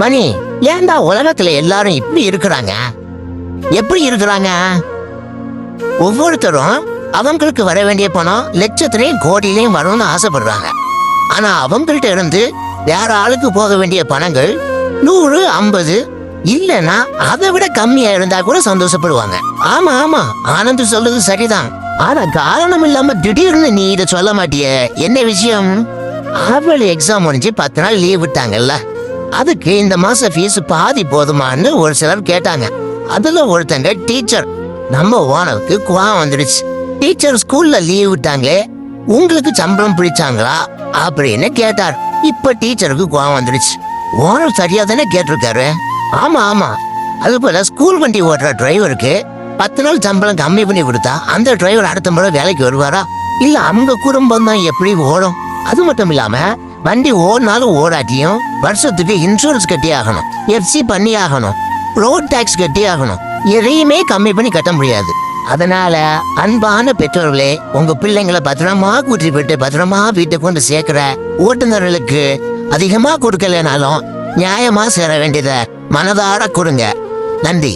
மணி, ஏன்டா உலகத்துல எல்லாரும் இப்படி இருக்கிறாங்க? எப்படி இருக்கிறாங்க? ஒவ்வொருத்தரும் அவங்களுக்கு வர வேண்டிய பணம் லட்சத்திலையும் கோடியிலையும் வரணும்னு ஆசைப்படுறாங்க. ஆனா அவங்கள்ட்ட இருந்து வேற ஆளுக்கு போக வேண்டிய பணங்கள் 100, 50 இல்லைன்னா அதை விட கம்மியா இருந்தா கூட சந்தோஷப்படுவாங்க. ஆமா ஆமா, ஆனந்த் சொல்றது சரிதான். ஆனா காரணம் இல்லாம திடீர்னு நீ இதை சொல்ல மாட்டிய, என்ன விஷயம்? அவள் எக்ஸாம் முடிஞ்சு 10 நாள் லீவ் விட்டாங்கல்ல, அதுக்கு இந்த மாச ஃபீஸ் பாதி போதுமான்னு ஒரு சிலர் கேட்டாங்க. அதுல ஒருத்தங்க டீச்சர், நம்ம ஓனருக்கு கோவம் வந்துடுச்சு. டீச்சர் ஸ்கூல்ல லீவ் விட்டாங்களே, உங்களுக்கு சம்பளம் பிடிச்சாங்களா அப்படின்னு கேட்டார். இப்ப டீச்சருக்கு கோவம் வந்துடுச்சு. ஓனர் சரியா தானே கேட்டிருக்காரு. ஆமா ஆமா, அது போல ஸ்கூல் வண்டி ஓட்டுற டிரைவருக்கு 10 நாள் சம்பளம் கம்மி பண்ணி கொடுத்தா அந்த டிரைவர் அடுத்த முறை வேலைக்கு வருவாரா? இல்ல அவங்க குடும்பம் தான் எப்படி ஓடும்? அது மட்டும் இல்லாம வண்டி ஓடினாலும் ஓடாட்டியும் வருஷத்துக்கு இன்சூரன்ஸ் கட்டி ஆகணும், எஃப்சி பண்ணி ஆகணும், ரோட் டாக்ஸ் கட்டி ஆகணும். எதையுமே கம்மி பண்ணி கட்ட முடியாது. அதனால அன்பான பெற்றோர்களே, உங்க பிள்ளைங்களை பத்திரமா கூட்டிட்டு போயிட்டு பத்திரமா வீட்டுக்கு கொண்டு சேர்க்கிற ஓட்டுநர்களுக்கு அதிகமா கொடுக்கலனாலும் நியாயமா சேர வேண்டியதை மனதார கொடுங்க. நன்றி.